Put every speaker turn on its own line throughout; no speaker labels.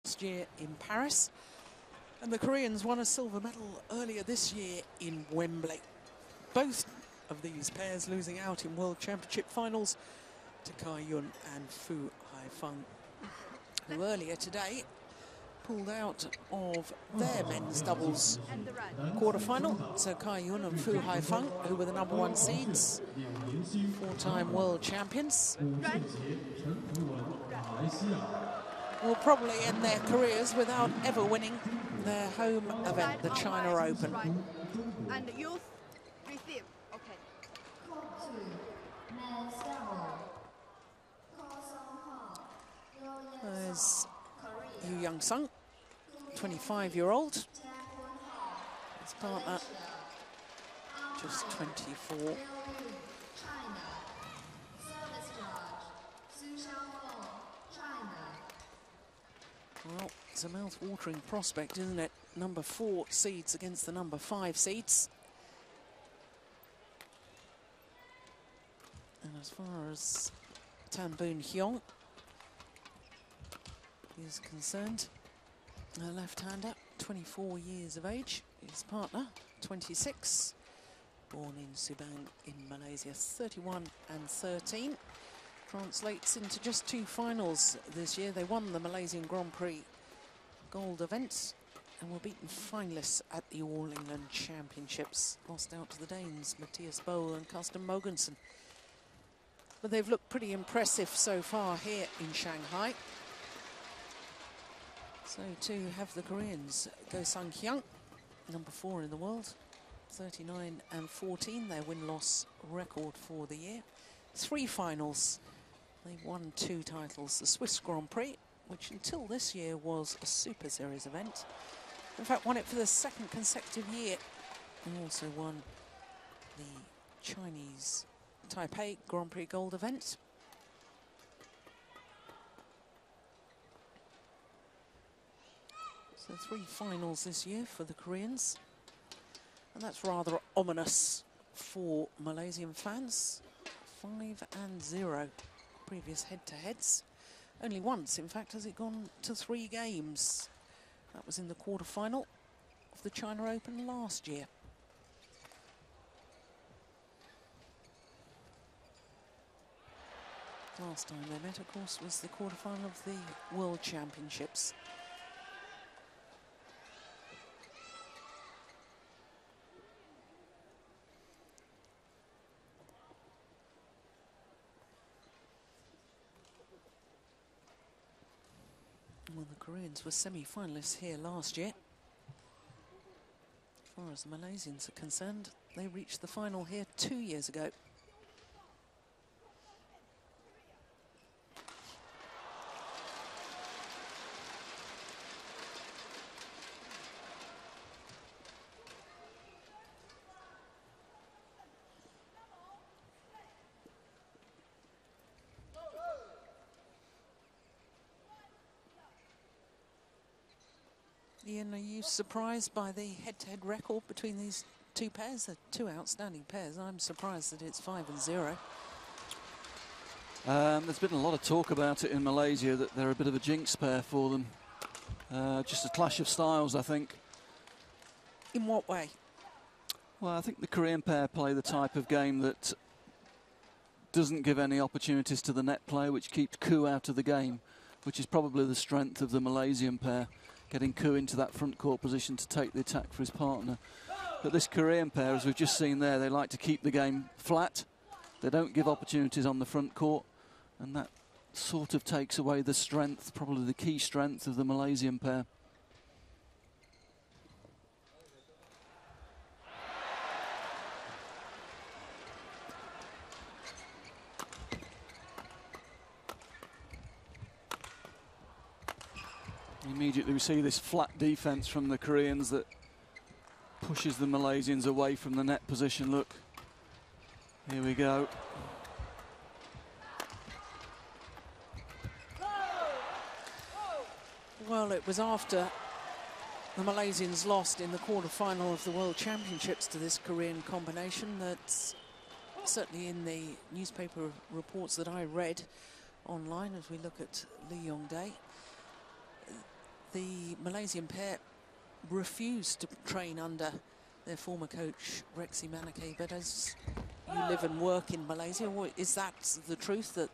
last year in Paris. And the Koreans won a silver medal earlier this year in Wembley. Both of these pairs losing out in World Championship finals to Kai Yun and Fu Haifeng, who earlier today pulled out of their men's doubles quarter-final. So Kai Yun and Fu Haifeng, who were the #1 seeds, four-time world champions, will probably end their careers without ever winning their home event, the China Open.
And youth receive. Okay.
There's Yu Young-sung, 25-year-old. His partner, just 24. Well, it's a mouth-watering prospect, isn't it? #4 seeds against the #5 seeds. And as far as Tan Boon Hyung is concerned, a left-hander, 24 years of age. His partner, 26, born in Subang in Malaysia, 31 and 13. Translates into just 2 finals this year. They won the Malaysian Grand Prix gold event and were beaten finalists at the All England Championships. Lost out to the Danes, Matthias Bohl and Carsten Mogensen. But they've looked pretty impressive so far here in Shanghai. So too have the Koreans. Go Sang-hyun, #4 in the world, 39 and 14, their win-loss record for the year. 3 finals. They've won 2 titles, the Swiss Grand Prix, which until this year was a Super Series event. In fact, won it for the 2nd consecutive year, and also won the Chinese Taipei Grand Prix gold event. So 3 finals this year for the Koreans, and that's rather ominous for Malaysian fans. 5-0 previous head-to-heads. Only once, in fact, has it gone to 3 games. That was in the quarter-final of the China Open last year. Last time they met, of course, was the quarter-final of the World Championships. Well, the Koreans were semi-finalists here last year. As far as the Malaysians are concerned, they reached the final here 2 years ago. Ian, are you surprised by the head-to-head record between these 2 pairs? They're 2 outstanding pairs. I'm surprised that it's 5-0.
There's been a lot of talk about it in Malaysia, that they're a bit of a jinx pair for them. Just a clash of styles, I think.
In what way?
Well, I think the Korean pair play the type of game that doesn't give any opportunities to the net play, which keeps Koo out of the game, which is probably the strength of the Malaysian pair, getting Koo into that front court position to take the attack for his partner. But this Korean pair, as we've just seen there, they like to keep the game flat. They don't give opportunities on the front court, and that sort of takes away the strength, probably the key strength of the Malaysian pair. Immediately we see this flat defense from the Koreans that pushes the Malaysians away from the net position. Look, here we go.
Well, it was after the Malaysians lost in the quarter-final of the World Championships to this Korean combination that, certainly in the newspaper reports that I read online as we look at Lee Yong-dae, the Malaysian pair refused to train under their former coach, Rexy Manake. But as you live and work in Malaysia, is that the truth, that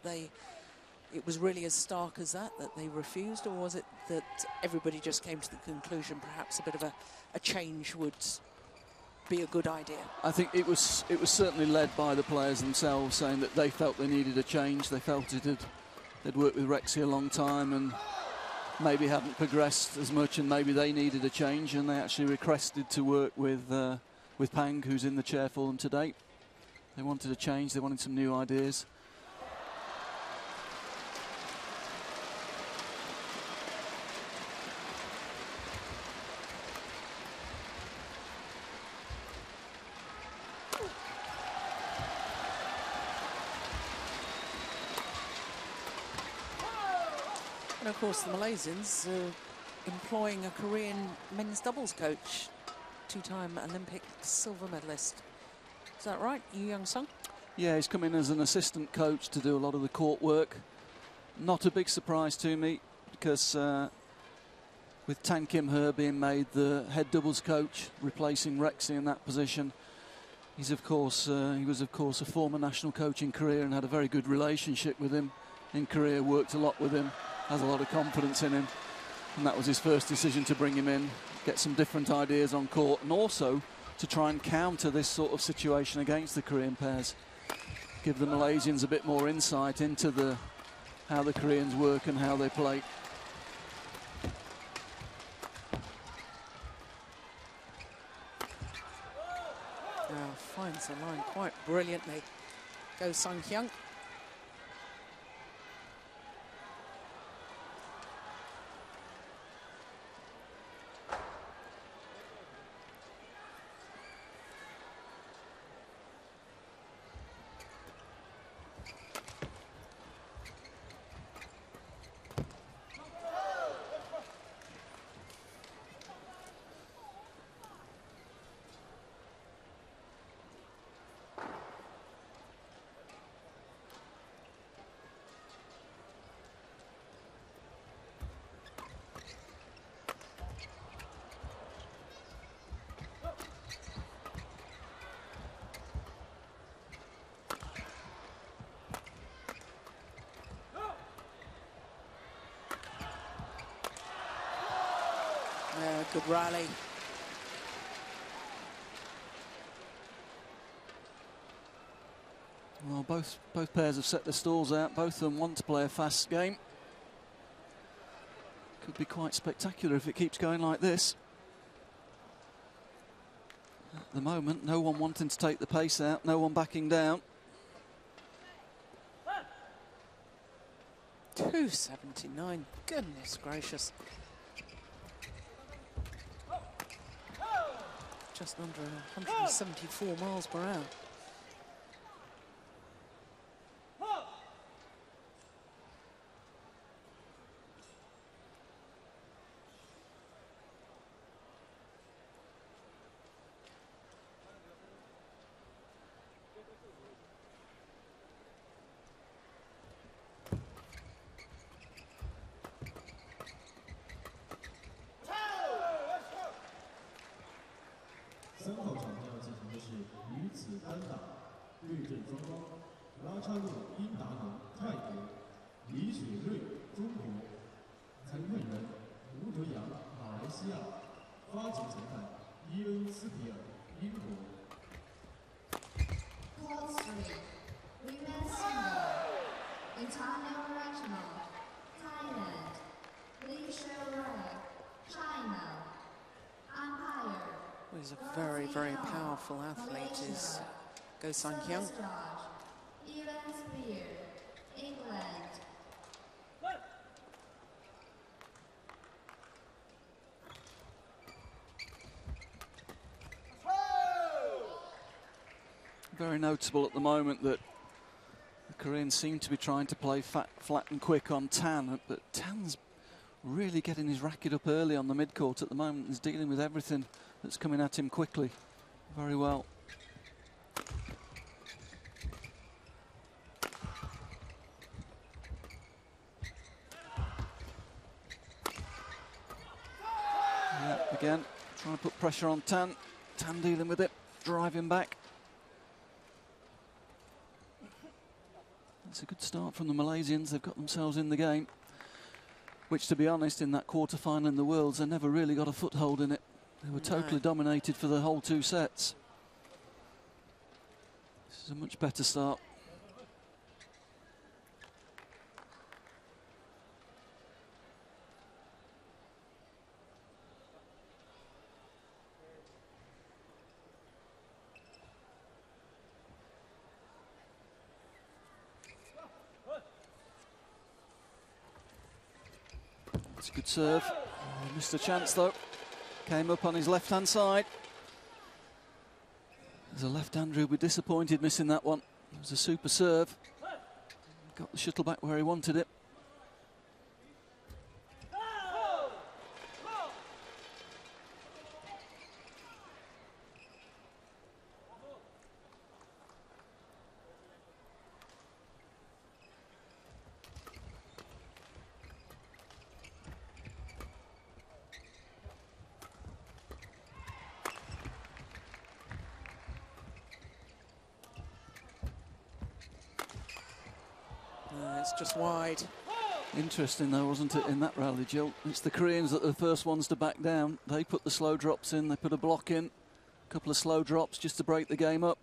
it was really as stark as that they refused? Or was it that everybody just came to the conclusion perhaps a bit of a change would be a good idea?
I think it was certainly led by the players themselves, saying that they felt they needed a change. They felt they'd worked with Rexy a long time and maybe hadn't progressed as much, and maybe they needed a change, and they actually requested to work with Pang, who's in the chair for them today. They wanted a change, they wanted some new ideas.
And of course the Malaysians employing a Korean men's doubles coach, two-time Olympic silver medalist. Is that right, Yu Young Sung?
Yeah, he's come in as an assistant coach to do a lot of the court work. Not a big surprise to me, because with Tan Kim He being made the head doubles coach, replacing Rexy in that position, he was of course a former national coach in Korea and had a very good relationship with him in Korea, worked a lot with him, has a lot of confidence in him, and that was his first decision to bring him in, get some different ideas on court, and also to try and counter this sort of situation against the Korean pairs. Give the Malaysians a bit more insight into how the Koreans work and how they play.
Now finds the line quite brilliantly. Goes Sung Hyung. Good rally.
Well, both pairs have set their stalls out. Both of them want to play a fast game. Could be quite spectacular if it keeps going like this. At the moment, no one wanting to take the pace out, no one backing down.
279, goodness gracious. Just under 174 miles per hour. He's a very, very powerful athlete, is Go Sung Hyung.
Very noticeable at the moment that the Koreans seem to be trying to play flat and quick on Tan, but Tan's really getting his racket up early on the mid-court at the moment. He's dealing with everything that's coming at him quickly. Very well. Again, trying to put pressure on Tan. Tan dealing with it, driving back. It's a good start from the Malaysians. They've got themselves in the game, which, to be honest, in that quarter-final in the Worlds, they never really got a foothold in it. They were totally dominated for the whole 2 sets. This is a much better start. It's a good serve. Oh, missed a chance though. Came up on his left-hand side. There's a left-hander who'll be disappointed missing that one. It was a super serve. Got the shuttle back where he wanted it.
It's just wide.
Interesting though, wasn't it, in that rally, Jill? It's the Koreans that are the first ones to back down. They put the slow drops in, they put a block in, a couple of slow drops just to break the game up.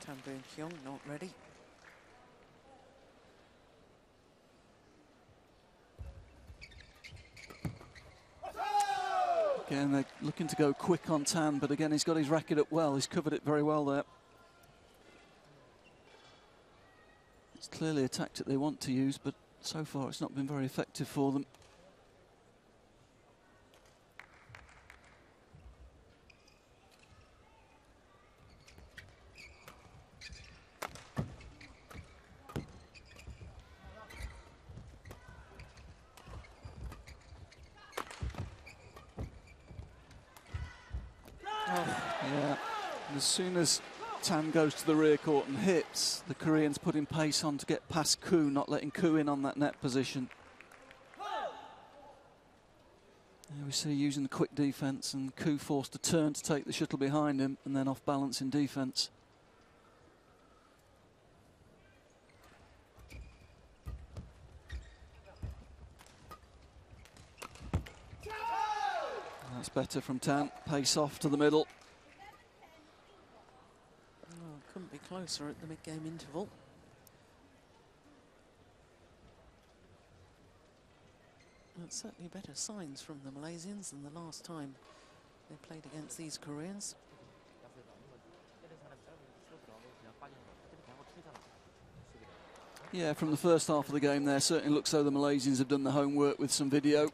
Tan Huan not ready.
Again, they're looking to go quick on Tan, but again, he's got his racket up well. He's covered it very well there. It's clearly a tactic they want to use, but so far it's not been very effective for them. Yeah, and as soon as Tan goes to the rear court and hits, the Koreans putting pace on to get past Koo, not letting Koo in on that net position. There we see using the quick defence and Koo forced to turn to take the shuttle behind him and then off balance in defence. That's better from Tan. Pace off to the middle.
Oh, couldn't be closer at the mid-game interval. That's certainly better signs from the Malaysians than the last time they played against these Koreans.
Yeah, from the first half of the game there, certainly looks though the Malaysians have done the homework with some video.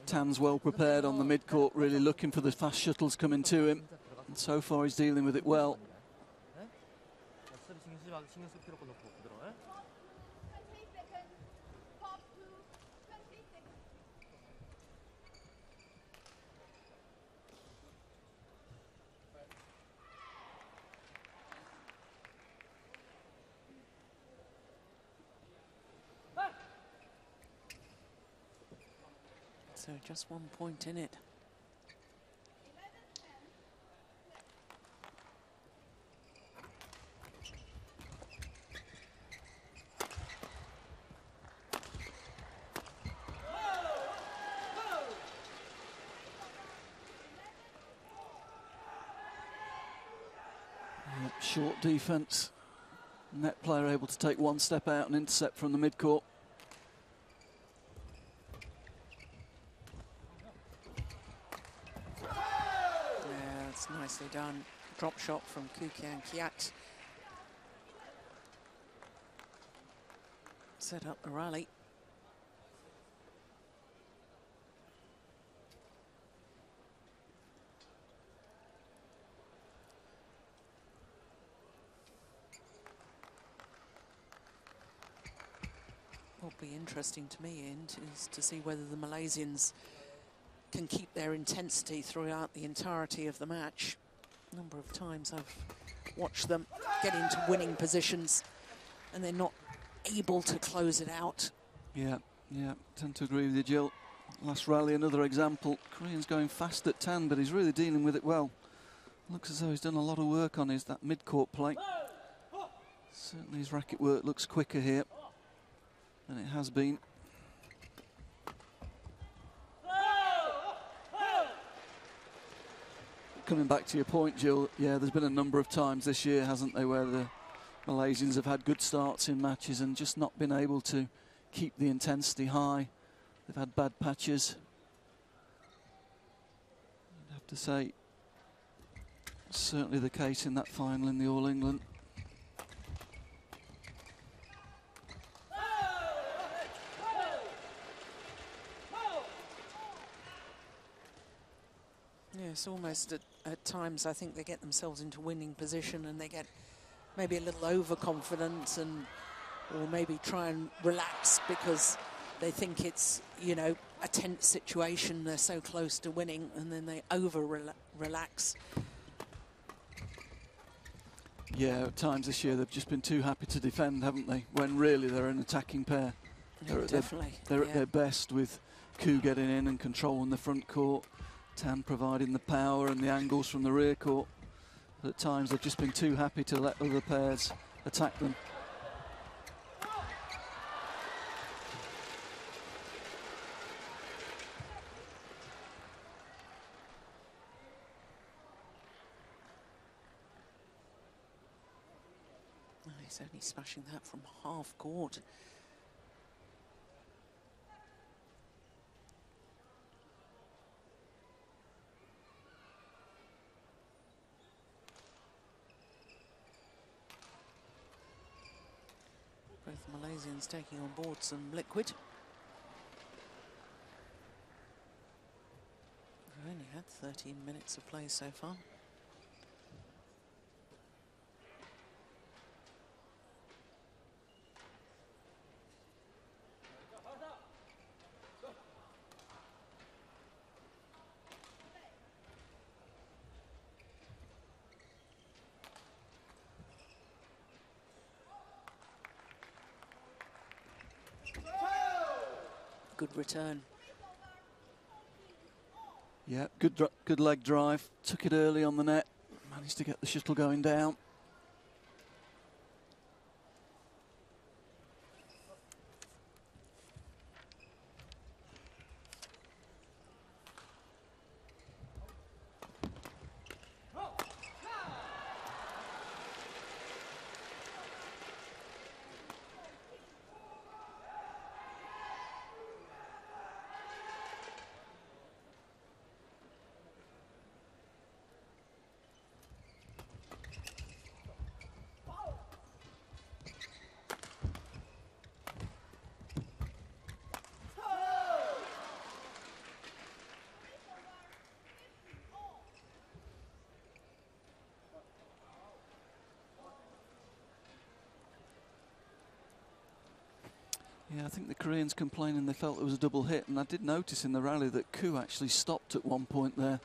Tan's well prepared on the mid-court, really looking for the fast shuttles coming to him. And so far he's dealing with it well.
So just 1 point in it.
Yep, short defence. Net player able to take one step out and intercept from the mid-court.
Nicely done. Drop shot from Tian Yunlei. Set up the rally. What'll be interesting to me, is to see whether the Malaysians can keep their intensity throughout the entirety of the match. A number of times I've watched them get into winning positions and they're not able to close it out.
Yeah, tend to agree with you, Jill. Last rally, another example. Korean's going fast at Tan, but he's really dealing with it well. Looks as though he's done a lot of work on that mid-court play. Certainly his racket work looks quicker here than it has been. Coming back to your point, Jill, yeah, there's been a number of times this year, hasn't there, where the Malaysians have had good starts in matches and just not been able to keep the intensity high. They've had bad patches. I'd have to say, certainly the case in that final in the All England.
Yes, almost at times I think they get themselves into winning position and they get maybe a little overconfident and or maybe try and relax because they think it's, you know, a tense situation, they're so close to winning, and then they relax.
Yeah, at times this year they've just been too happy to defend, haven't they? When really they're an attacking pair.
Yeah, definitely.
They're at their best with Ku getting in and controlling the front court, Tan providing the power and the angles from the rear court. But at times they've just been too happy to let other pairs attack them.
He's only smashing that from half court. Both Malaysians taking on board some liquid. We've only had 13 minutes of play so far. Good return.
Yeah, good leg drive. Took it early on the net. Managed to get the shuttle going down. Yeah, I think the Koreans complaining they felt it was a double hit, and I did notice in the rally that Ku actually stopped at one point there.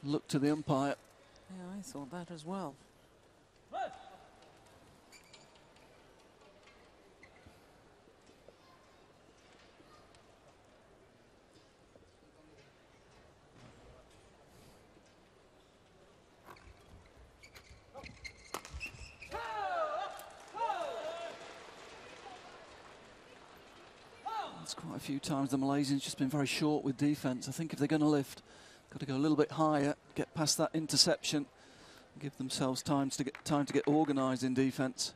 Looked to the umpire.
Yeah, I thought that as well.
Quite a few times the Malaysians just been very short with defence. I think if they're going to lift, got to go a little bit higher, get past that interception, give themselves time to get organised in defence.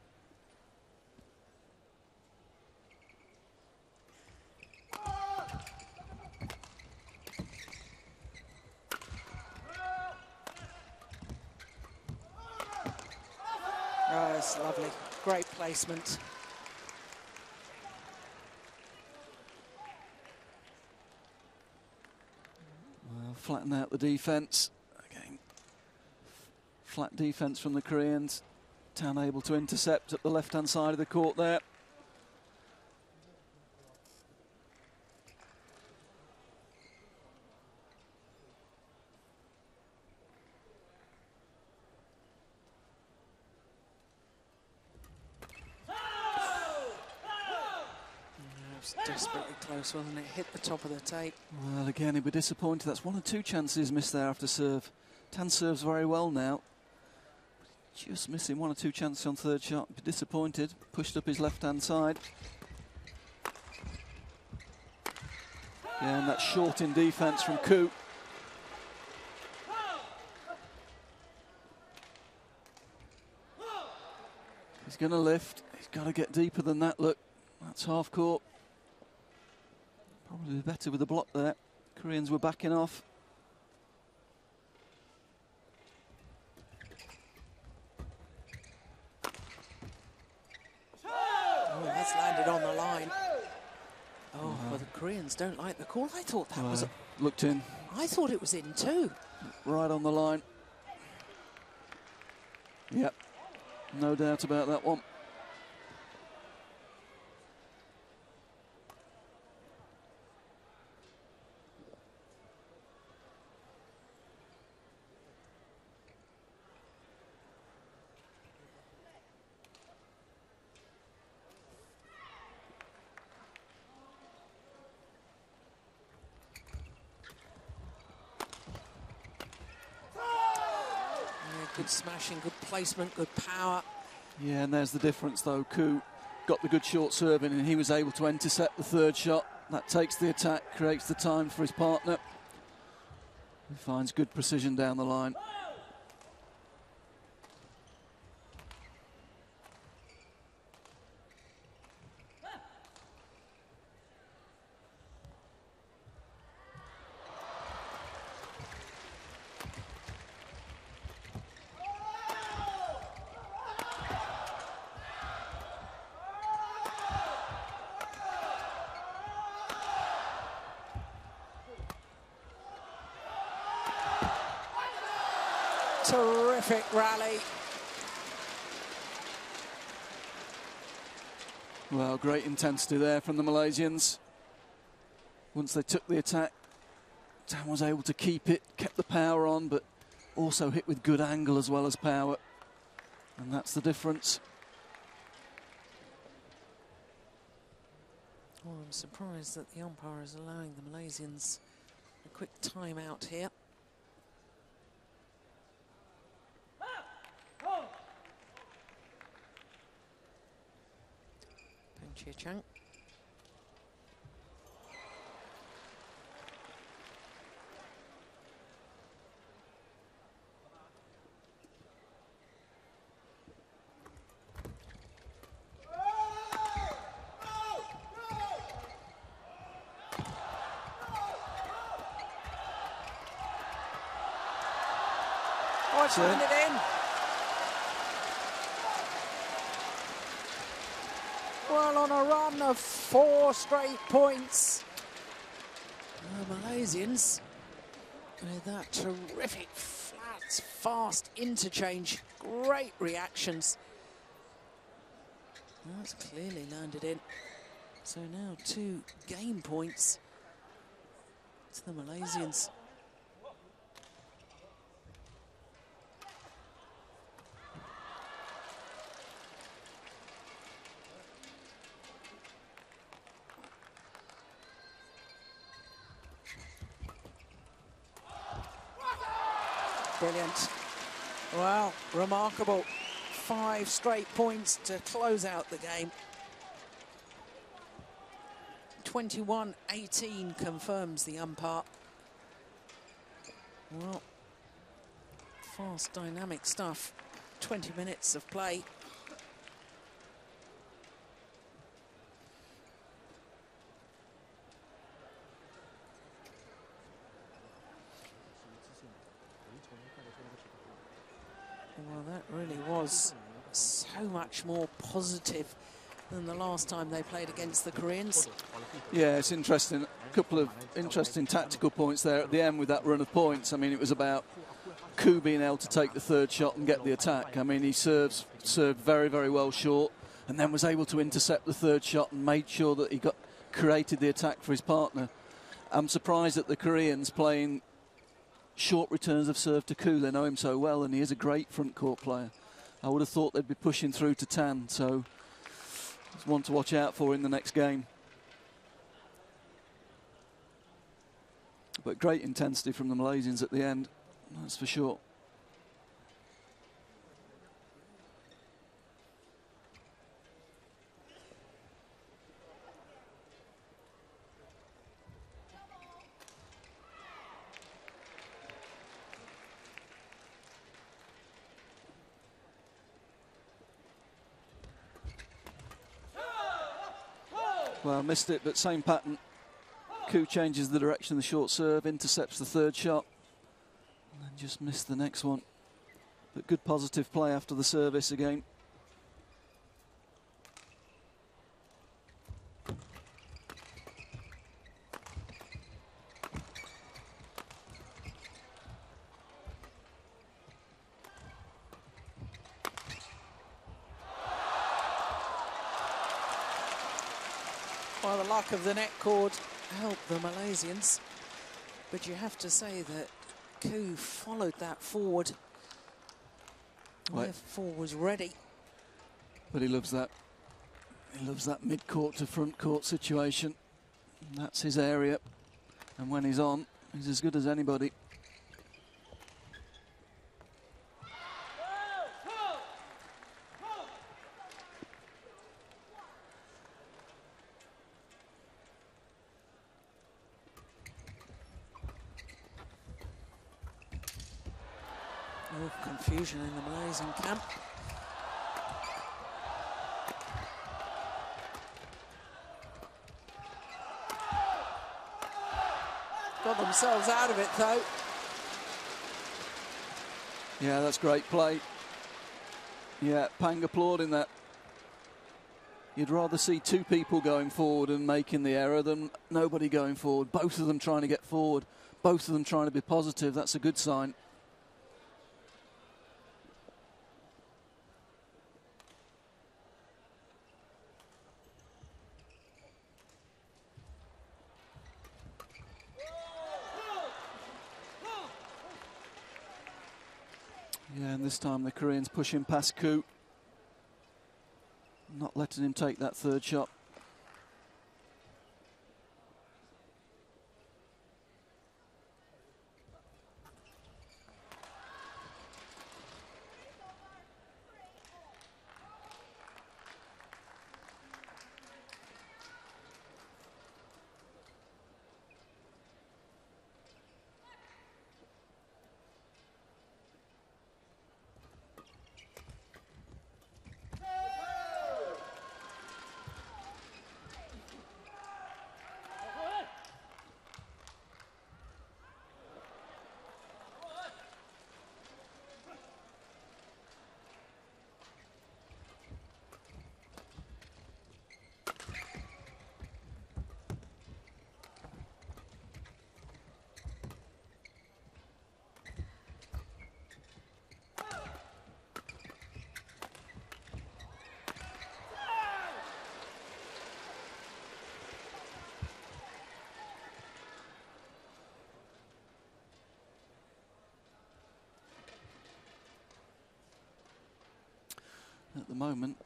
Oh, it's lovely. Great placement.
Flatten out the defence. Again, flat defence from the Koreans. Tan able to intercept at the left-hand side of the court there.
It's desperately close, wasn't it? Hit the top of the tape.
Well, again, he'd be disappointed. That's 1 or 2 chances missed there after serve. Tan serves very well now. Just missing 1 or 2 chances on third shot. Be disappointed. Pushed up his left-hand side. Yeah, and that short in defence from Ku. He's going to lift. He's got to get deeper than that, look. That's half court. Probably better with the block there. Koreans were backing off.
Oh, that's landed on the line. Oh, well, the Koreans don't like the call. I thought that was...
Looked in.
I thought it was in too.
Right on the line. Yep. No doubt about that one.
Good smashing, good placement, good power.
Yeah, and there's the difference though. Ku got the good short serving and he was able to intercept the third shot. That takes the attack, creates the time for his partner. He finds good precision down the line.
Terrific rally.
Well, great intensity there from the Malaysians. Once they took the attack, Tan was able to keep it, kept the power on, but also hit with good angle as well as power. And that's the difference.
Well, I'm surprised that the umpire is allowing the Malaysians a quick timeout here. Chia Chang. Oh, it's landed in. Well, on a run of 4 straight points. The Malaysians, with that terrific, flat, fast interchange, great reactions. That's clearly landed in. So now 2 game points to the Malaysians. Brilliant. Wow, remarkable. 5 straight points to close out the game. 21-18 confirms the umpire. Well, fast, dynamic stuff. 20 minutes of play. Well, that really was so much more positive than the last time they played against the Koreans.
Yeah, it's interesting. A couple of interesting tactical points there at the end with that run of points. I mean, it was about Ku being able to take the third shot and get the attack. I mean, he served very, very well short and then was able to intercept the third shot and made sure that he created the attack for his partner. I'm surprised at the Koreans playing short returns of serve to Ku. They know him so well, and he is a great front court player. I would have thought they'd be pushing through to Tan, so it's one to watch out for in the next game. But great intensity from the Malaysians at the end, that's for sure. Well, missed it, but same pattern. Ku changes the direction of the short serve, intercepts the third shot, and then just missed the next one. But good positive play after the service again.
Well, the luck of the net cord helped the Malaysians, but you have to say that Ku followed that forward. Therefore was ready.
But he loves that. He loves that mid-court to front-court situation. And that's his area. And when he's on, he's as good as anybody.
Oh, confusion in the Malaysian camp. Got themselves out of it, though.
Yeah, that's great play. Yeah, Pang applauding that. You'd rather see two people going forward and making the error than nobody going forward. Both of them trying to get forward. Both of them trying to be positive. That's a good sign. Yeah, and this time the Koreans pushing past Ku. Not letting him take that third shot. At the moment,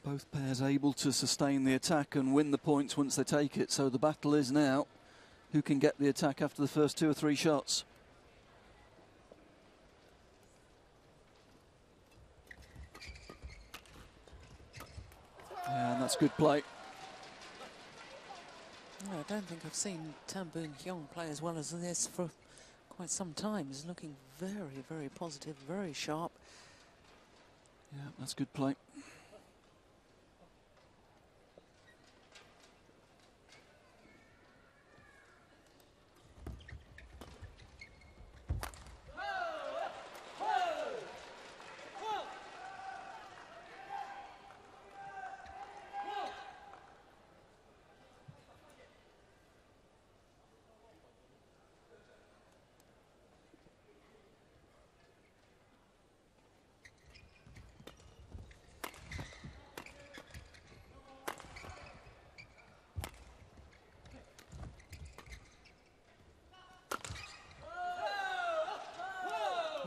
both pairs able to sustain the attack and win the points once they take it. So the battle is now who can get the attack after the first 2 or 3 shots. Yeah, and that's good play.
I don't think I've seen Tan Hyung play as well as this for quite some time. He's looking very, very positive, very sharp.
Yeah, that's good play.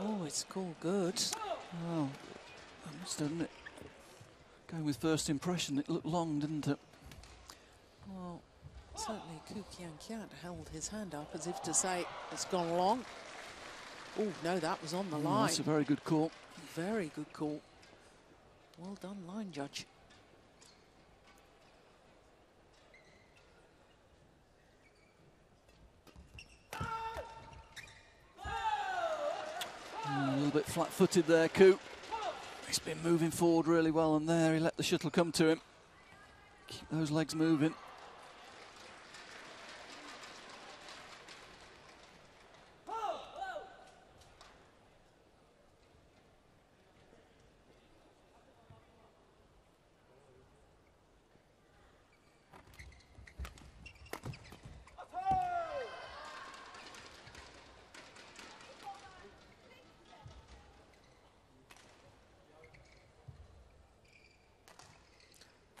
Oh, it's called good.
Well, that must have done it. Going with first impression, it looked long, didn't it?
Well, Certainly Qing Tian Yunlei held his hand up as if to say it's gone long. Oh, no, that was on the line.
That's a very good call.
Very good call. Well done, line judge.
A little bit flat-footed there, Ku. He's been moving forward really well, and there he let the shuttle come to him. Keep those legs moving.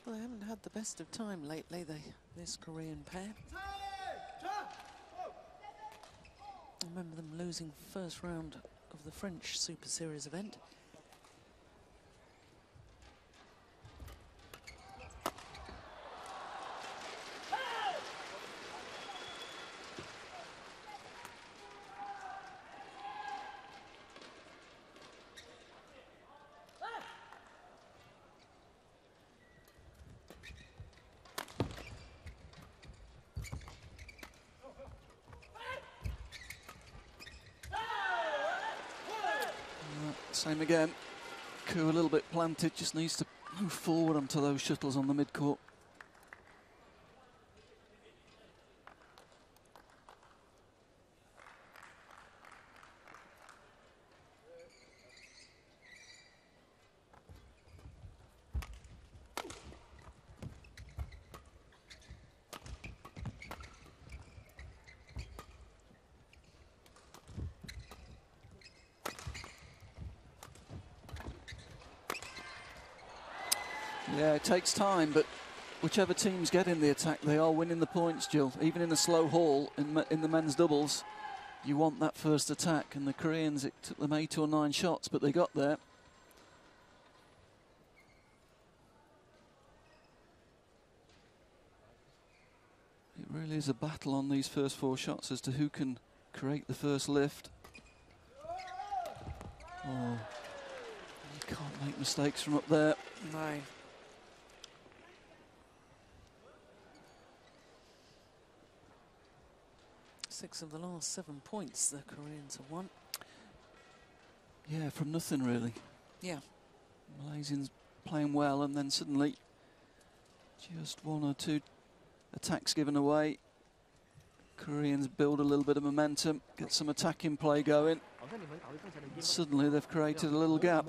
Well, they haven't had the best of time lately, this Korean pair. I remember them losing first round of the French Super Series event.
Same again. Ku a little bit planted, just needs to move forward onto those shuttles on the mid-court. Yeah, it takes time, but whichever teams get in the attack, they are winning the points, Jill. Even in a slow haul in the men's doubles, you want that first attack. And the Koreans, it took them 8 or 9 shots, but they got there. It really is a battle on these first 4 shots as to who can create the first lift. Oh, you can't make mistakes from up there.
No. Six of the last 7 points the Koreans have won.
Yeah, from nothing really.
Yeah.
Malaysians playing well, and then suddenly just 1 or 2 attacks given away. Koreans build a little bit of momentum, get some attacking play going. And suddenly they've created a little gap.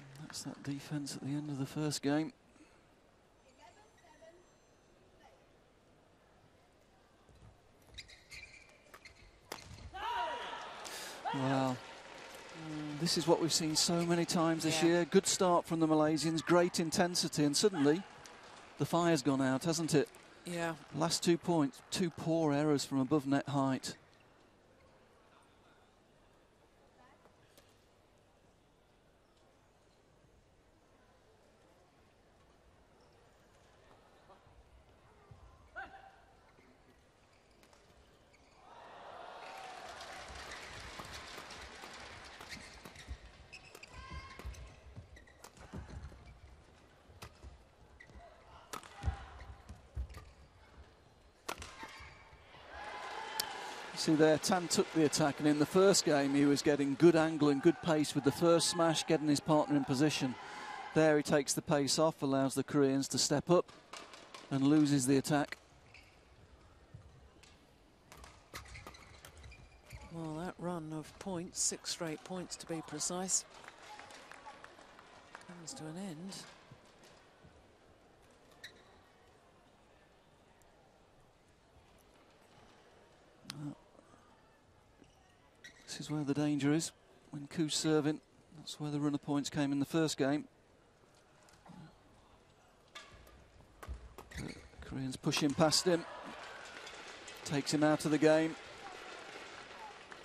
And that's that defense at the end of the first game. Wow. This is what we've seen so many times this year. Good start from the Malaysians, great intensity, and suddenly the fire's gone out, hasn't it?
Yeah.
Last 2 points, 2 poor errors from above net height. See there, Tan took the attack, and in the first game he was getting good angle and good pace with the first smash, getting his partner in position. There he takes the pace off, allows the Koreans to step up and loses the attack.
Well, that run of points, 6 straight points to be precise, comes to an end.
This is where the danger is. When Ku's serving, that's where the run of points came in the first game. Koreans pushing past him. Takes him out of the game.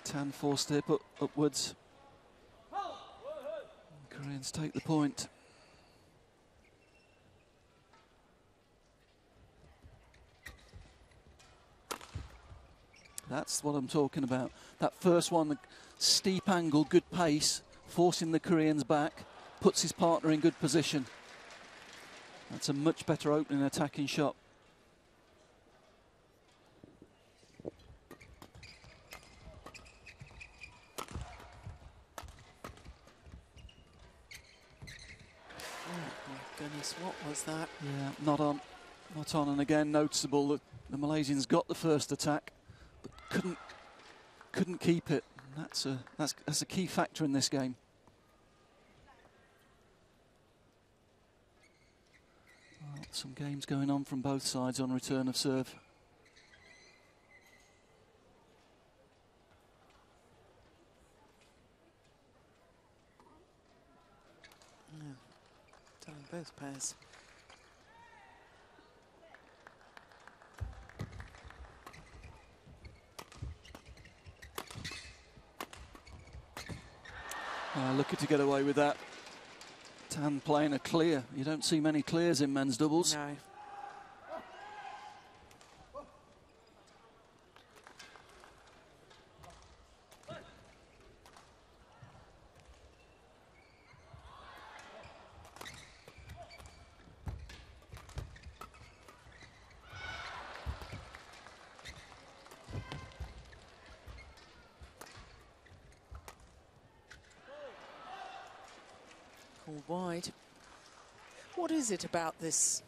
Tan forced it upwards. Koreans take the point. That's what I'm talking about. That first one, the steep angle, good pace, forcing the Koreans back, puts his partner in good position. That's a much better opening attacking shot.
Goodness, what was that?
Yeah, not on. And again, noticeable that the Malaysians got the first attack, but couldn't keep it. And that's a key factor in this game. Well, some games going on from both sides on return of serve.
Telling both pairs.
Lucky to get away with that. Tan playing a clear. You don't see many clears in men's doubles.
No. Called wide. What is it about this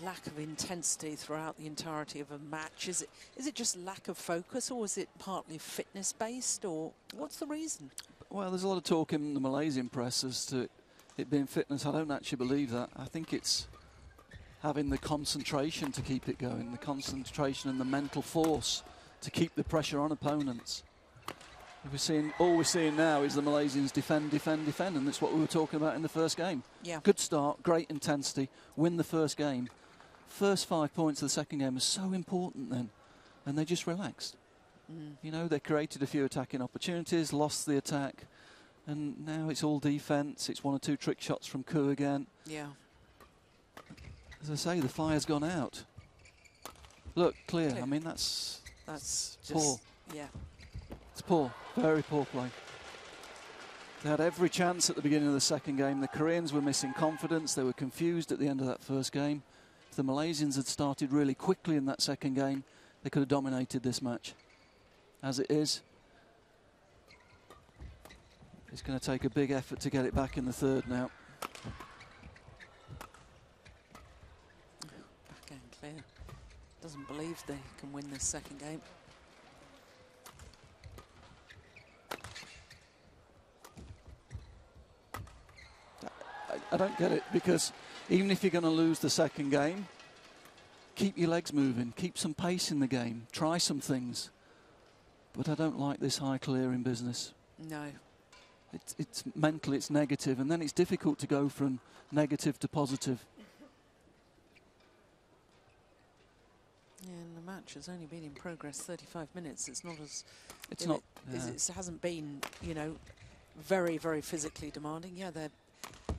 lack of intensity throughout the entirety of a match? Is it just lack of focus, or is it partly fitness based, or what's the reason?
Well, there's a lot of talk in the Malaysian press as to it being fitness. I don't actually believe that. I think it's having the concentration to keep it going, the concentration and the mental force to keep the pressure on opponents. All we're seeing now is the Malaysians defend, and that's what we were talking about in the first game.
Yeah.
Good start, great intensity, win the first game. First 5 points of the second game was so important then, and they just relaxed. You know, they created a few attacking opportunities, lost the attack, and now it's all defence. It's 1 or 2 trick shots from Koo again.
Yeah.
As I say, the fire's gone out. Look, clear. I mean, that's
just
poor.
Yeah.
It's poor, very poor play. They had every chance at the beginning of the second game. The Koreans were missing confidence. They were confused at the end of that first game. If the Malaysians had started really quickly in that second game, they could have dominated this match. As it is, it's going to take a big effort to get it back in the third now.
Backhand clear. Doesn't believe they can win this second game.
I don't get it, because even if you're going to lose the second game, keep your legs moving, keep some pace in the game, try some things. But I don't like this high clearing business.
No.
It's mental, it's negative, and then it's difficult to go from negative to positive.
Yeah, and the match has only been in progress 35 minutes. It's not as...
It's not...
It hasn't been, you know, very, very physically demanding. Yeah, they're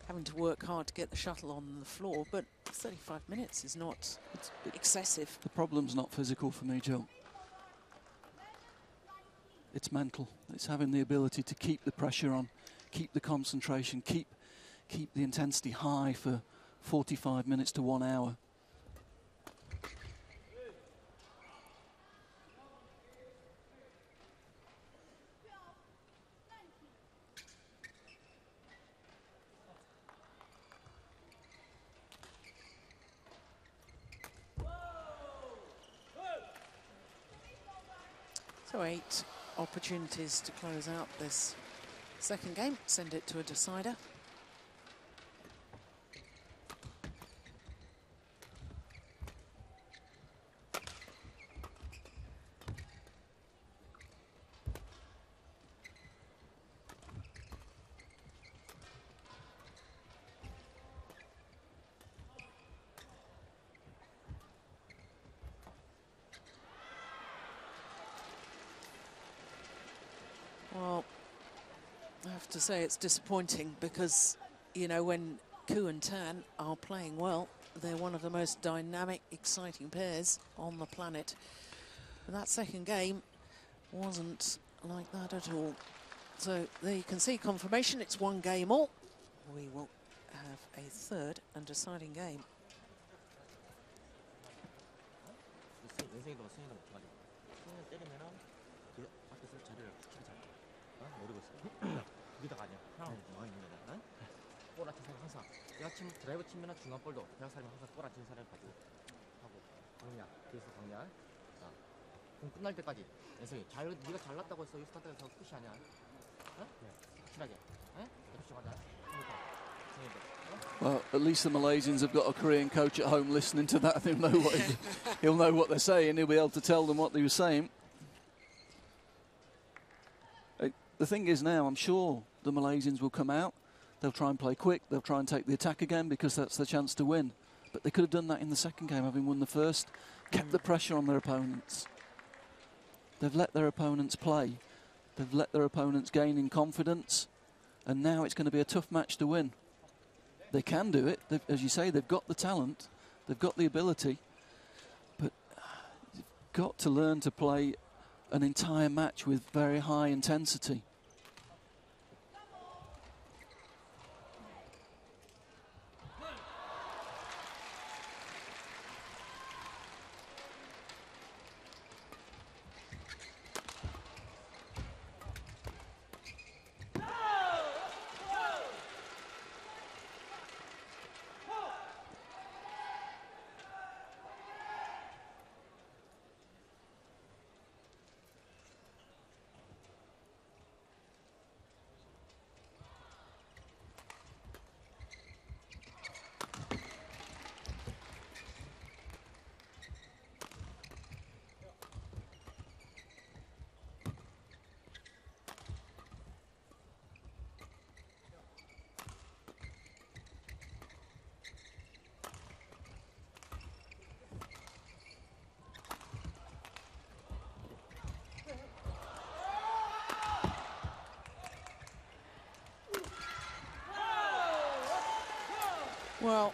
having to work hard to get the shuttle on the floor, but 35 minutes is not excessive.
The problem's not physical for me, Jill. It's mental. It's having the ability to keep the pressure on, keep the concentration, keep the intensity high for 45 minutes to 1 hour.
So 8 opportunities to close out this second game, send it to a decider. have to say it's disappointing because, you know, when Ku and Tan are playing well, they're one of the most dynamic, exciting pairs on the planet. But that second game wasn't like that at all. So there you can see confirmation, it's 1 game all. We will have a third and deciding game.
Well, at least the Malaysians have got a Korean coach at home listening to that. He'll know what they're saying. He'll be able to tell them what they were saying. The thing is now, I'm sure the Malaysians will come out. They'll try and play quick. They'll try and take the attack again because that's their chance to win. But they could have done that in the second game, having won the first. Kept the pressure on their opponents. They've let their opponents play. They've let their opponents gain in confidence. And now it's going to be a tough match to win. They can do it. As you say, they've got the talent. They've got the ability. But you've got to learn to play an entire match with very high intensity.
Well,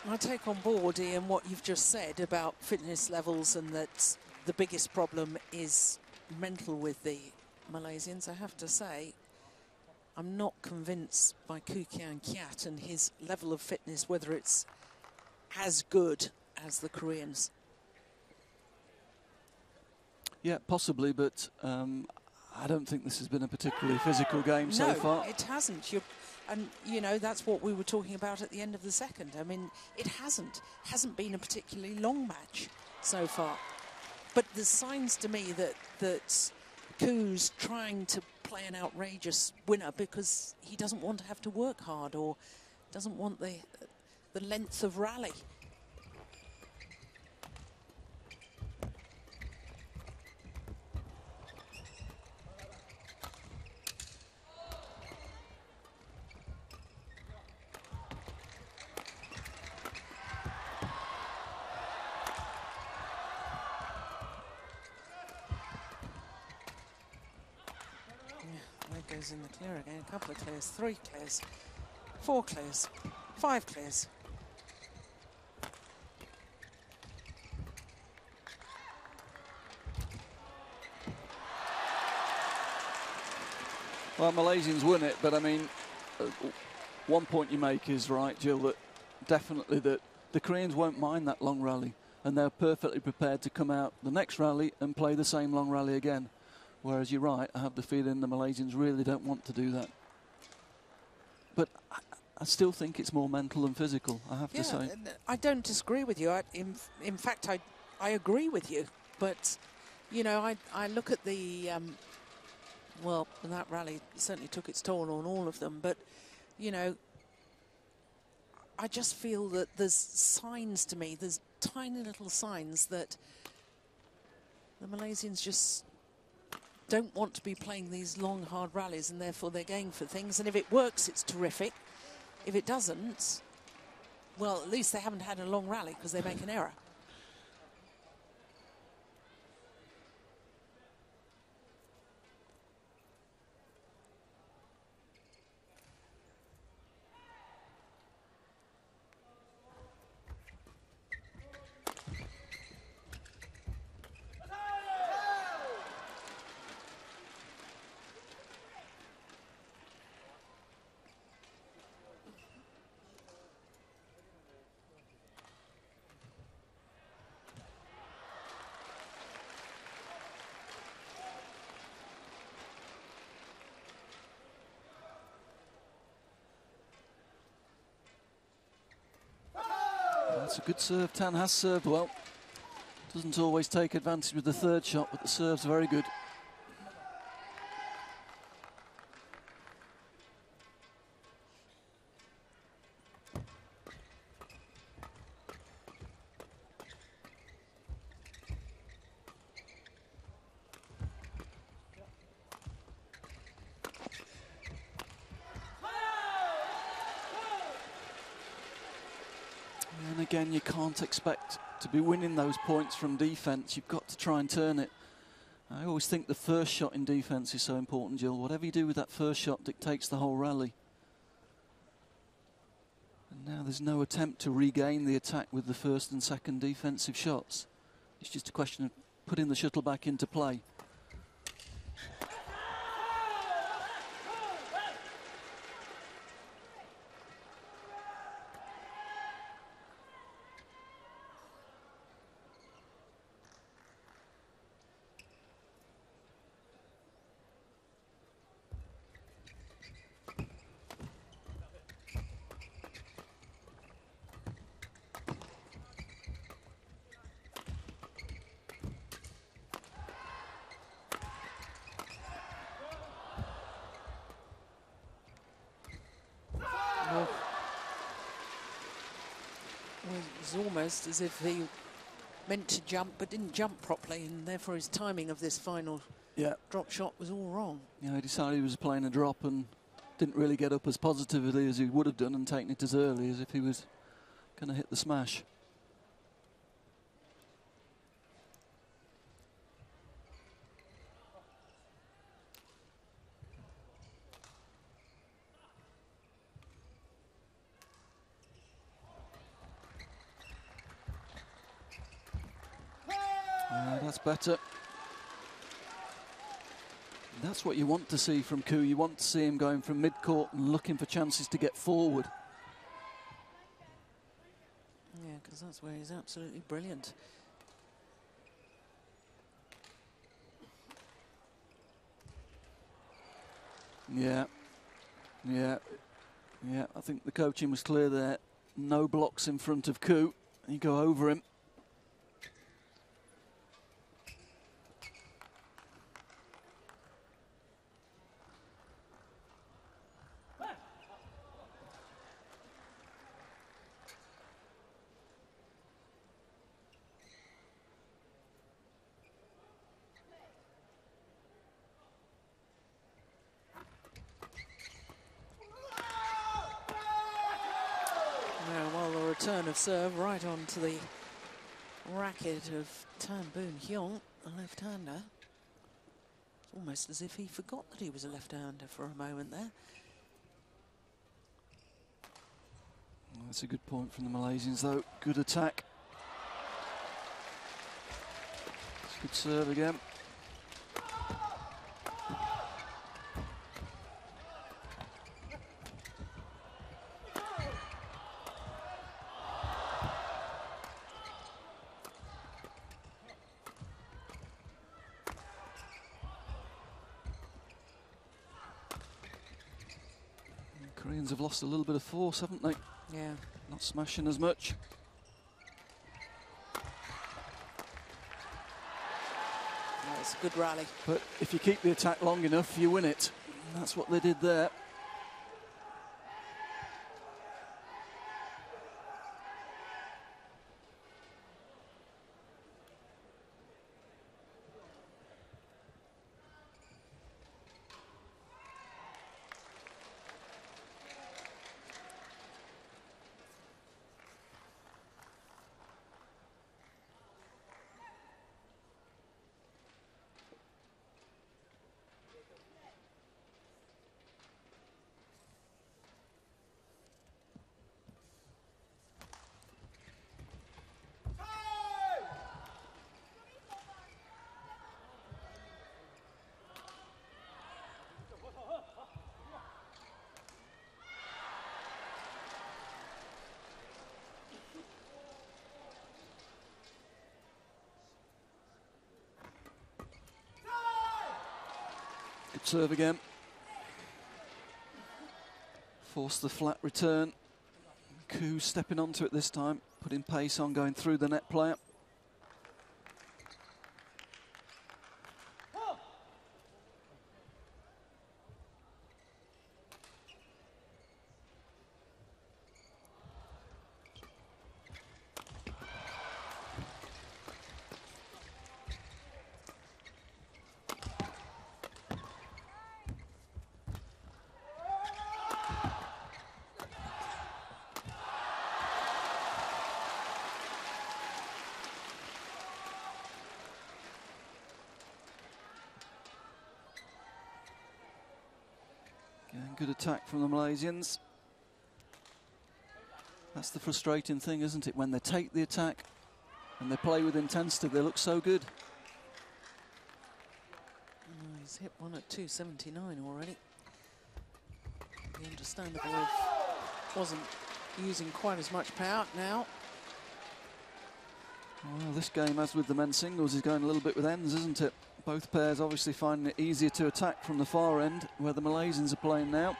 I take on board, Ian, what you've just said about fitness levels and that the biggest problem is mental with the Malaysians. I have to say, I'm not convinced by Tian Yunlei and his level of fitness, whether it's as good as the Koreans.
Yeah, possibly, but I don't think this has been a particularly physical game so far.
No, it hasn't. And, you know, that's what we were talking about at the end of the second. I mean, it hasn't been a particularly long match so far. But there's signs to me that Ku's trying to play an outrageous winner because he doesn't want to have to work hard or doesn't want the length of rally. Goes in the clear again, a couple of clears, 3 clears, 4 clears, 5 clears.
Well, Malaysians won it, but I mean, one point you make is right, Jill, that definitely that the Koreans won't mind that long rally, and they're perfectly prepared to come out the next rally and play the same long rally again. Whereas you're right, I have the feeling the Malaysians really don't want to do that. But I still think it's more mental than physical, I have to say.
I don't disagree with you. In fact, I agree with you. But, you know, I look at the, well, that rally certainly took its toll on all of them. But, you know, I just feel that there's signs to me, there's tiny little signs that the Malaysians just don't want to be playing these long, hard rallies, and therefore they're going for things. And if it works, it's terrific. If it doesn't, well, at least they haven't had a long rally because they make an error.
That's a good serve. Tan has served well. Doesn't always take advantage with the third shot, but the serve's very good. And again, you can't expect to be winning those points from defence. You've got to try and turn it. I always think the first shot in defence is so important, Jill. Whatever you do with that first shot dictates the whole rally. And now there's no attempt to regain the attack with the first and second defensive shots. It's just a question of putting the shuttle back into play.
It was almost as if he meant to jump but didn't jump properly, and therefore his timing of this final drop shot was all wrong.
Yeah, he decided he was playing a drop and didn't really get up as positively as he would have done and taken it as early as if he was going to hit the smash. That's better. That's what you want to see from Ku. You want to see him going from mid-court and looking for chances to get forward.
Yeah, because that's where he's absolutely brilliant.
Yeah. I think the coaching was clear there. No blocks in front of Ku. You go over him.
Turn of serve right onto the racket of Tan Huan, a left-hander. It's almost as if he forgot that he was a left-hander for a moment there.
That's a good point from the Malaysians, though. Good attack. Good serve again. Koreans have lost a little bit of force, haven't they?
Yeah.
Not smashing as much.
That's a good rally.
But if you keep the attack long enough, you win it. And that's what they did there. Good serve again. Force the flat return. Ku stepping onto it this time, putting pace on, going through the net player. Good attack from the Malaysians. That's the frustrating thing, isn't it? When they take the attack and they play with intensity, they look so good.
Oh, he's hit one at 279 already. Be understandable if wasn't using quite as much power now.
Well, this game, as with the men's singles, is going a little bit with ends, isn't it? Both pairs obviously finding it easier to attack from the far end, where the Malaysians are playing now.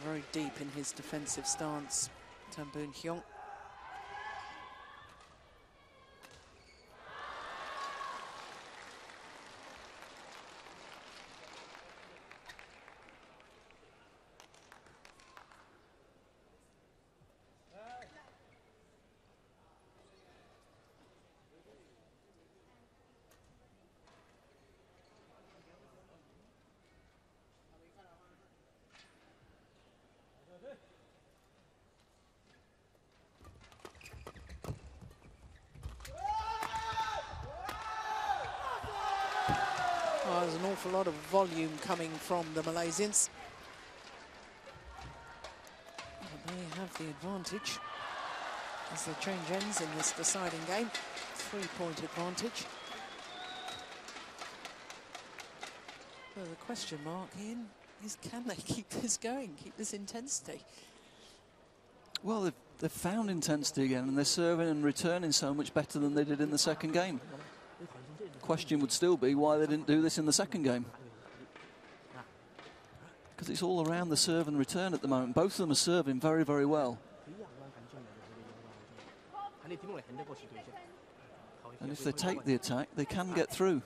Very deep in his defensive stance, Tang Huan Xia. Oh, there's an awful lot of volume coming from the Malaysians. But they have the advantage as they change ends in this deciding game. 3-point advantage. So the question mark, Ian, is can they keep this going, keep this intensity?
Well, they've found intensity again, and they're serving and returning so much better than they did in the second game. Question would still be why they didn't do this in the second game. Because it's all around the serve and return at the moment. Both of them are serving very, very well. And if they take the attack, they can get through.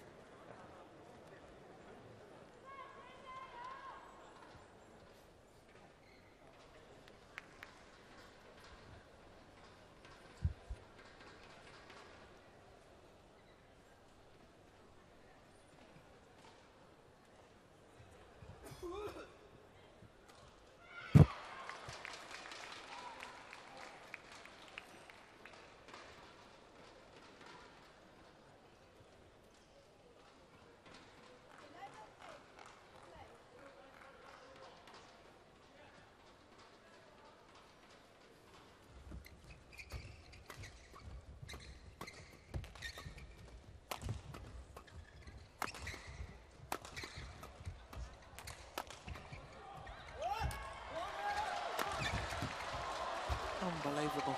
Unbelievable.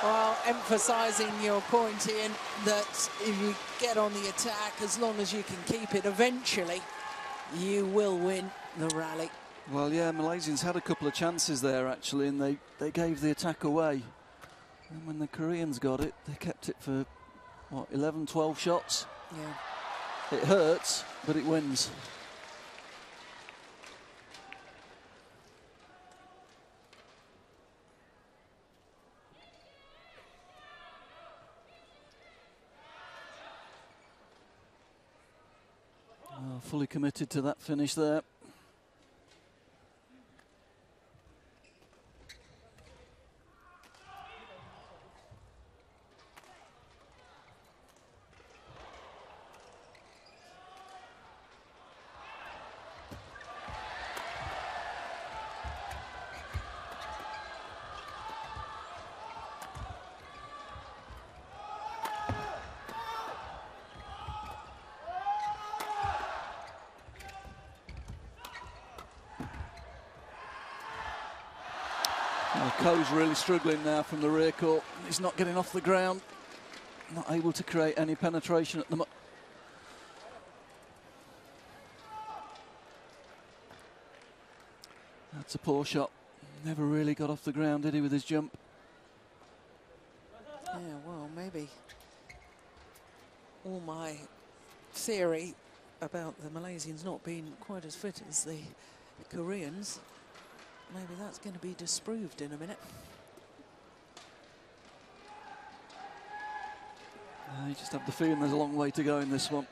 Well, emphasising your point, Ian, that if you get on the attack, as long as you can keep it, eventually you will win the rally.
Well, yeah, Malaysians had a couple of chances there, actually, and they gave the attack away. And when the Koreans got it, they kept it for, what, 11, 12 shots?
Yeah.
It hurts, but it wins. fully committed to that finish there. Ko's really struggling now from the rear court. He's not getting off the ground, not able to create any penetration at the moment. That's a poor shot. Never really got off the ground, did he, with his jump?
Yeah, well, maybe all my theory about the Malaysians not being quite as fit as the Koreans, maybe that's going to be disproved in a minute.
You just have the feeling there's a long way to go in this one.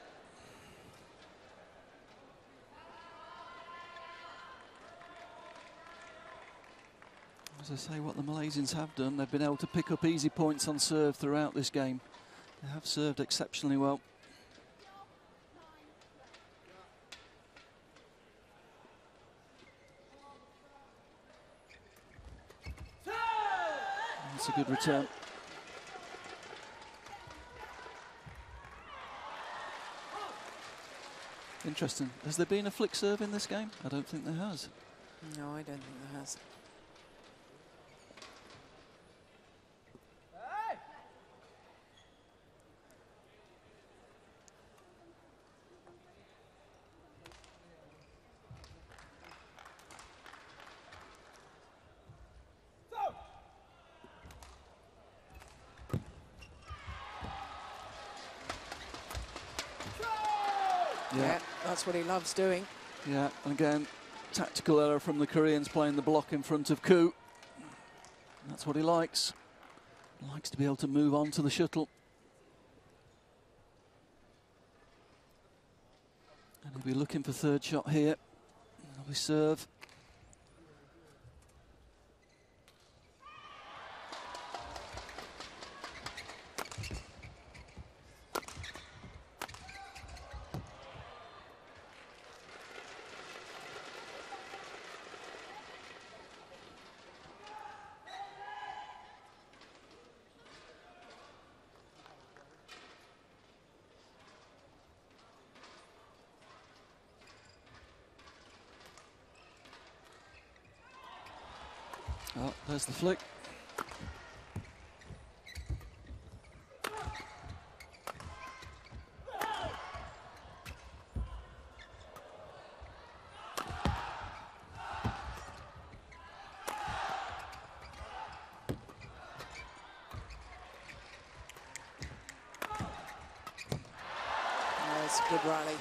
As I say, what the Malaysians have done, they've been able to pick up easy points on serve throughout this game. They have served exceptionally well. That's a good return. Interesting. Has there been a flick serve in this game? I don't think there has.
No, I don't think there has. Yeah, that's what he loves doing.
Yeah, and again, tactical error from the Koreans playing the block in front of Ku. That's what he likes. He likes to be able to move on to the shuttle. And he'll be looking for third shot here. That'll be serve. Oh, there's the flick.
That's a good rally.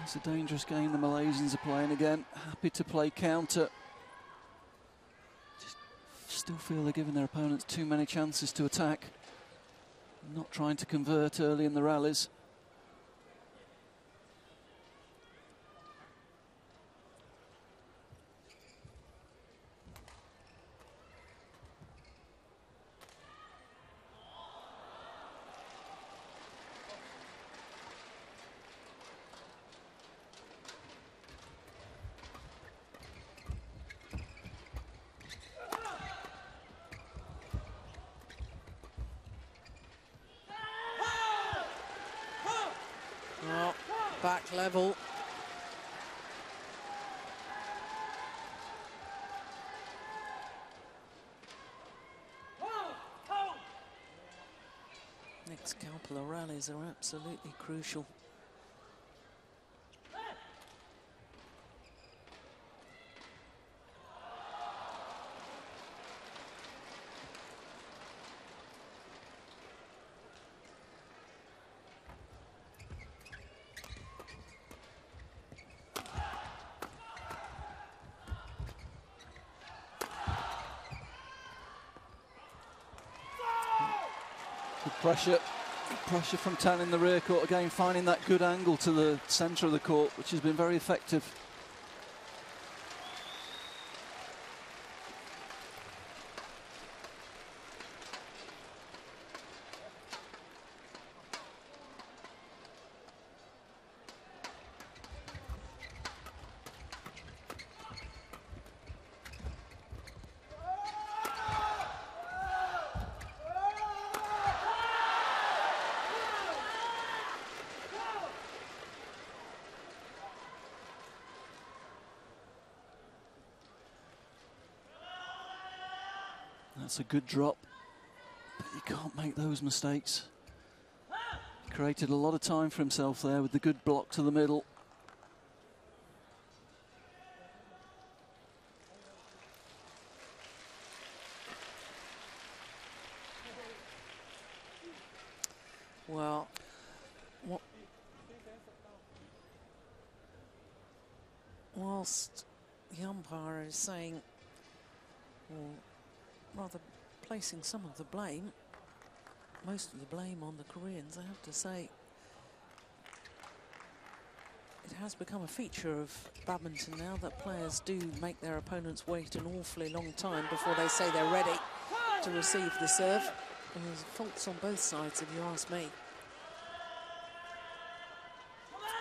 It's a dangerous game the Malaysians are playing again. Happy to play counter. Just still feel they're giving their opponents too many chances to attack. Not trying to convert early in the rallies.
Back level. Next couple of rallies are absolutely crucial.
Good pressure. Pressure from Tan in the rear court again, finding that good angle to the centre of the court, which has been very effective. That's a good drop, but you can't make those mistakes. He created a lot of time for himself there with the good block to the middle.
Well, whilst the umpire is saying, well, rather placing some of the blame, most of the blame on the Koreans, I have to say, it has become a feature of badminton now that players do make their opponents wait an awfully long time before they say they're ready to receive the serve. And there's faults on both sides, if you ask me.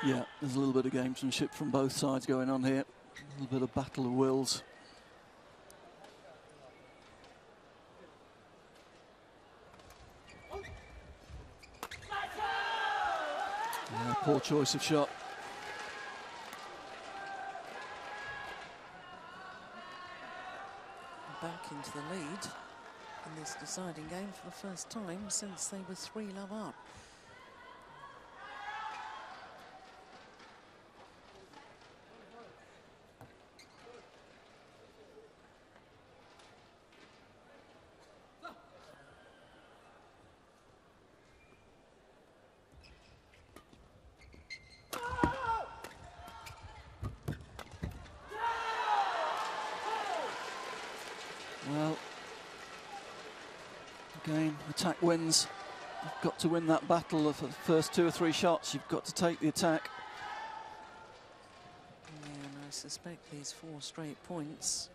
Yeah, there's a little bit of gamesmanship from both sides going on here. A little bit of battle of wills. Yeah, poor choice of shot.
Back into the lead in this deciding game for the first time since they were 3-love up.
Well, again, attack wins. You've got to win that battle of the first 2 or 3 shots. You've got to take the attack.
Yeah, and I suspect these 4 straight points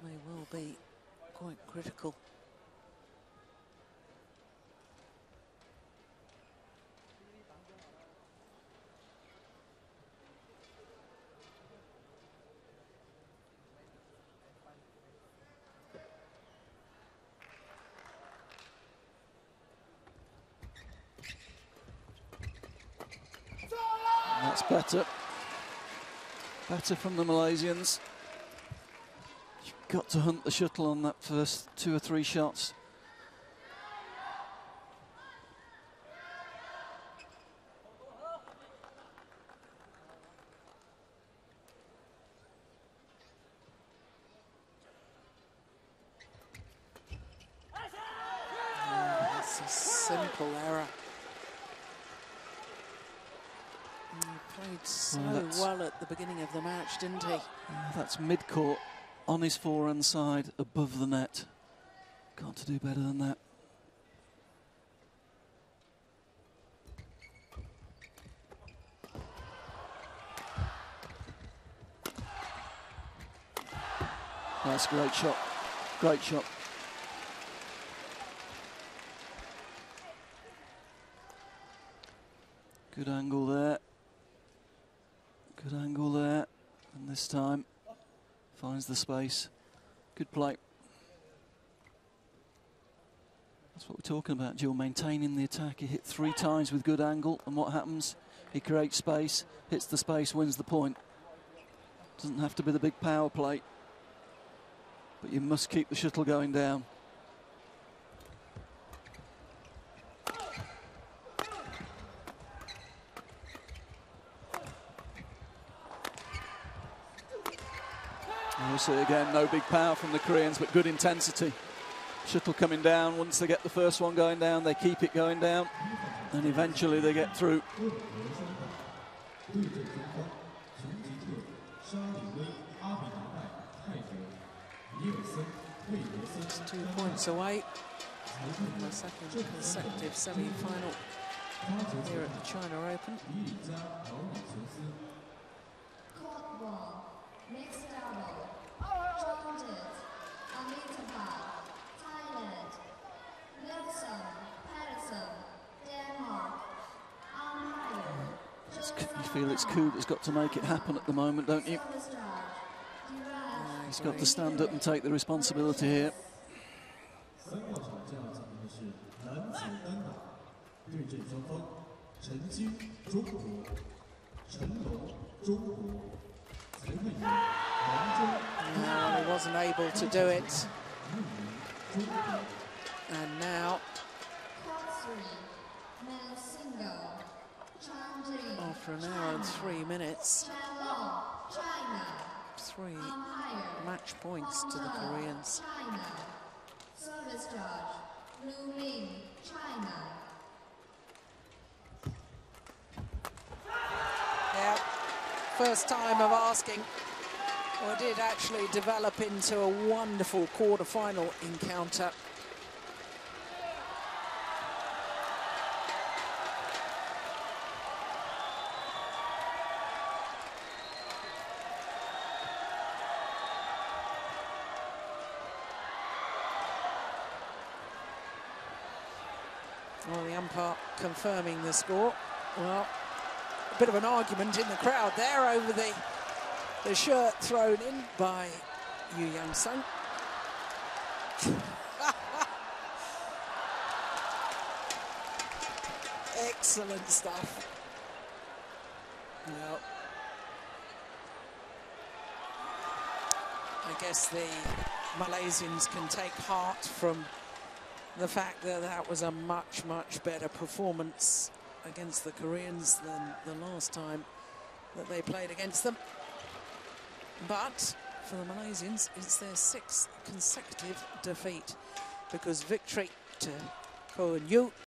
may well be quite critical.
That's better. Better from the Malaysians. You've got to hunt the shuttle on that first 2 or 3 shots.
That's a simple error. He played so well at the beginning of the match, didn't he?
That's mid-court, on his forehand side, above the net. Got to do better than that. That's a great shot. Great shot. Good angle there. Good angle there. And this time finds the space. Good play. That's what we're talking about, Jill, maintaining the attack. He hit 3 times with good angle, and what happens? He creates space, hits the space, wins the point. Doesn't have to be the big power play, but you must keep the shuttle going down. Obviously, again, no big power from the Koreans, but good intensity. Shuttle coming down. Once they get the first one going down, they keep it going down, and eventually they get through.
Just 2 points away. The second consecutive semi-final here at the China Open.
You feel it's Ku that's got to make it happen at the moment, don't you? He's got to stand up and take the responsibility here.
No, he wasn't able to do it. And now, after an hour and 3 minutes, 3 match points to the Koreans. Yeah, first time of asking. Well, it did actually develop into a wonderful quarter-final encounter. Well, the umpire confirming the score. Well, a bit of an argument in the crowd there over the shirt thrown in by Yu Yang-sung. Excellent stuff. Well, I guess the Malaysians can take heart from the fact that that was a much, much better performance against the Koreans than the last time that they played against them. But for the Malaysians, it's their 6th consecutive defeat, because victory to Ko and Yu